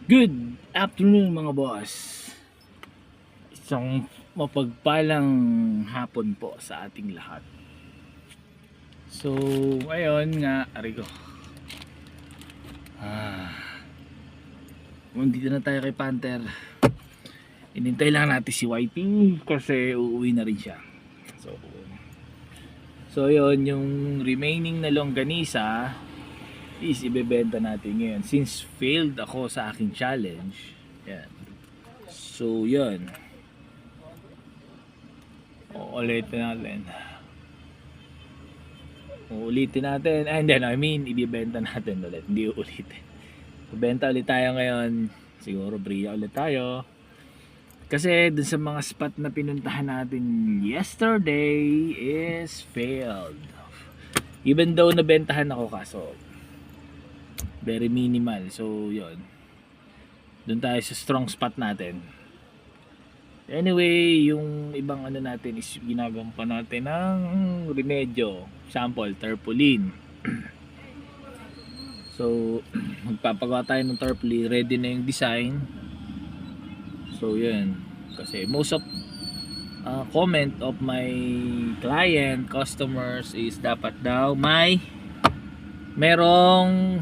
Good afternoon mga boss. Isang mapagpalang hapon po sa ating lahat. So, ngayon nga, arigo. Nandito na tayo kay Panther. Inintay lang natin si Whitey kasi uuwi na rin siya. So yun, yung remaining na longganisa is ibebenta natin ngayon since failed ako sa aking challenge. Yan. So yun, uulitin natin. Hindi, no, I mean ibebenta natin ulit, hindi uulitin. Ibenta ulit tayo ngayon. Siguro Bria ulit tayo kasi dun sa mga spot na pinuntahan natin yesterday is failed. Even though nabentahan ako, kaso very minimal. So yun, dun tayo sa strong spot natin. Anyway, yung ibang ano natin is ginagawa natin ng remedyo. Sample, tarpaulin. So magpapagawa tayo ng tarpaulin. Ready na yung design. So yun, kasi most of comment of my client, customers is dapat daw merong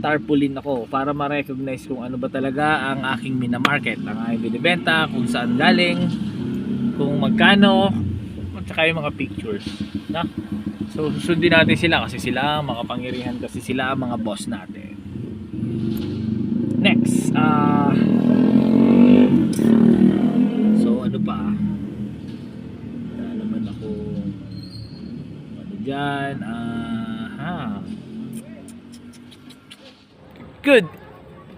tarpaulin ako para ma-recognize kung ano ba talaga ang aking minamarket, ang aking binibenta, kung saan galing, kung magkano, at saka yung mga pictures, no? So susundin natin sila kasi sila ang makapangyarihan, kasi sila ang mga boss natin. Next, so ano pa, wala naman ako ano dyan.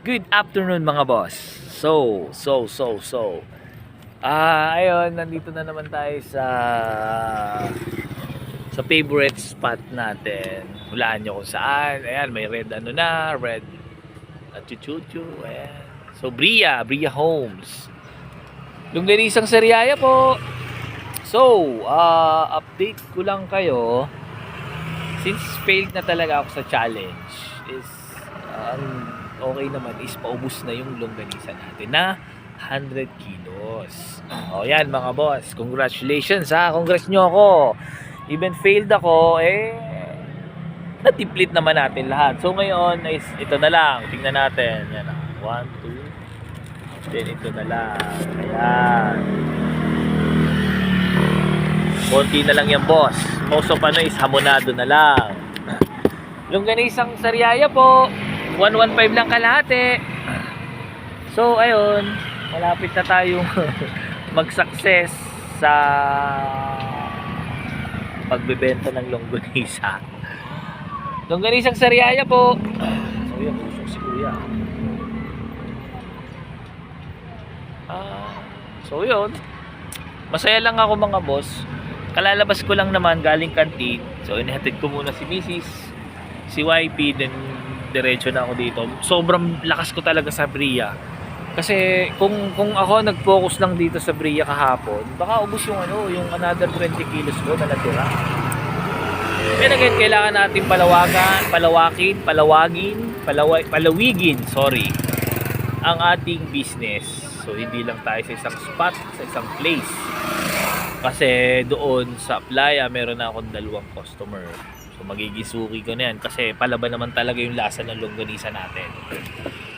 Good afternoon mga boss. So ayun, nandito na naman tayo sa favorite spot natin. Hulaan nyo kung saan. Ayan, may red red at chuchuchu. Ayan. So Bria Homes, Longganisang Sariaya po. So update ko lang kayo, since failed na talaga ako sa challenge, is okay naman is paubos na yung longganisa natin na 100 kilos. O yan mga boss, congratulations ha, congrats nyo ako. Even failed ako, natiplit naman natin lahat. So ngayon is ito na lang, tingnan natin. Yan, 1, 2, then ito na lang. Ayan, konti na lang yan boss. Most of is hamonado na lang. Longganisang Sariaya po, 115 lang kalahati. So ayun, malapit na tayong mag-success sa pagbebenta ng longganisa. Longganisang Sariaya po. So yun, usok si kuya. So yun, masaya lang ako mga boss. Kalalabas ko lang naman galing kantin. So inihatid ko muna si Mrs., si YP, then diretso na ako dito. Sobrang lakas ko talaga sa Bria. Kasi kung ako nag-focus lang dito sa Bria kahapon, baka ubos yung yung another 20 kilos ko na natira. Kaya again, kailangan natin palawigin, ang ating business. So hindi lang tayo sa isang spot, sa isang place. Kasi doon sa playa meron na akong 2 customer. So magigisuki ko na yan kasi palaban naman talaga yung lasa ng longganisa natin.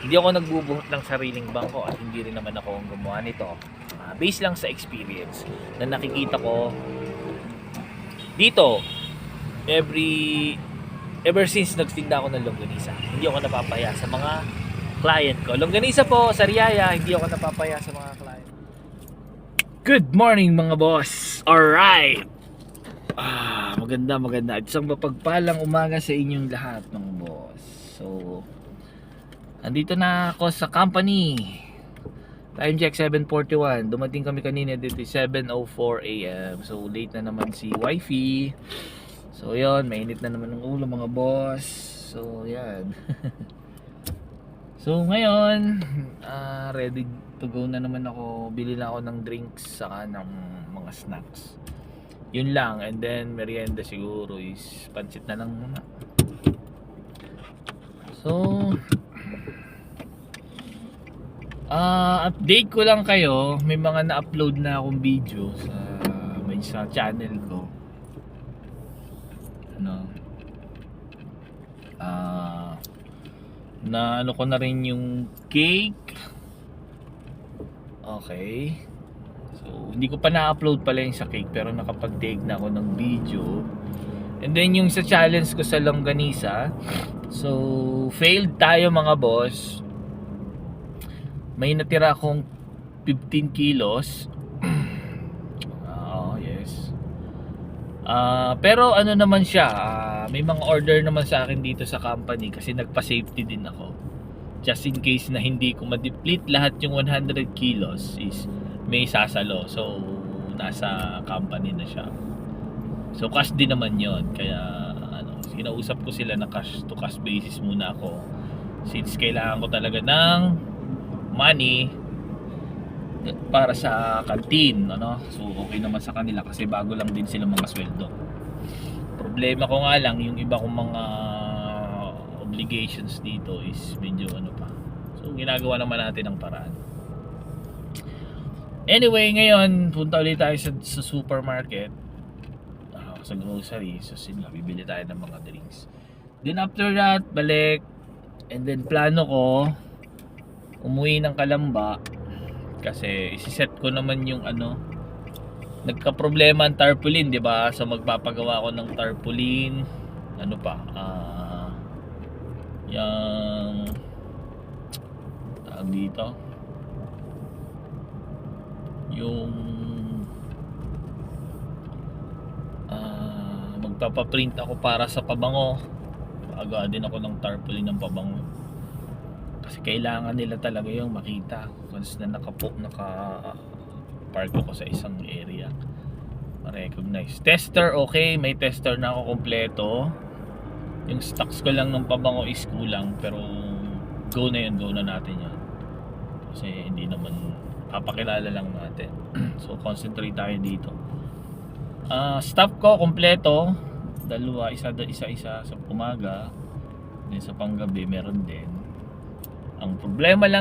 Hindi ako nagbubuhat ng sariling bangko at hindi rin naman ako ang gumawa nito. Based lang sa experience na nakikita ko dito ever since nagtinda ako ng longganisa. Hindi ako napapaya sa mga client ko. Longganisa po, Sariaya, hindi ako napapaya sa mga client. Good morning mga boss. Alright. Maganda. Isang mapagpalang umaga sa inyong lahat mga boss. So andito na ako sa company. Time check 7:41. Dumating kami kanina dito 7:04 AM. So late na naman si wifey. So yun, mainit na naman ng ulo mga boss. So yan. So ngayon, ready to go na naman ako. Bili na ako ng drinks saka ng mga snacks. Yun lang, and then merienda siguro is pansit na lang muna. So Update ko lang kayo, may mga na-upload na akong video sa channel ko. Na ano ko na rin yung cake. Okay. So, hindi ko pa na-upload pala yung sa cake, pero nakapag-take na ako ng video. And then yung sa challenge ko sa longganisa, so failed tayo mga boss. May natira akong 15 kilos. Yes. Pero ano naman siya, may mga order naman sa akin dito sa company kasi nagpa-safety din ako. Just in case na hindi ko ma-deplete lahat yung 100 kilos is may sasalo. So, nasa company na siya. So, cash din naman yon. Kaya, kinausap ko sila na cash to cash basis muna ako. Since kailangan ko talaga ng money para sa canteen, So, okay naman sa kanila kasi bago lang din sila mga sweldo. Problema ko nga lang, yung iba kong mga obligations dito is medyo pa. So, ginagawa naman natin ang paraan. Anyway, ngayon, punta ulit tayo sa supermarket. Sa grocery. So, bibili tayo ng mga drinks. Then after that, balik. And then plano ko umuwi ng Kalamba kasi isiset ko naman yung nagka-problema ang tarpaulin, di ba? So magpapagawa ko ng tarpaulin. Yung tawag dito, yung magpapaprint ako para sa pabango. Agawa din ako ng tarpaulin ng pabango kasi kailangan nila talaga yung makita once na naka-park ako sa isang area, ma-recognize. Tester, okay, may tester na ako kompleto. Yung stocks ko lang ng pabango is kulang, pero go na natin yan kasi hindi naman papakilala lang natin. So concentrate tayo dito. Stock ko kompleto, dalawa, isa sa umaga, then sa panggabi meron din. Ang problema lang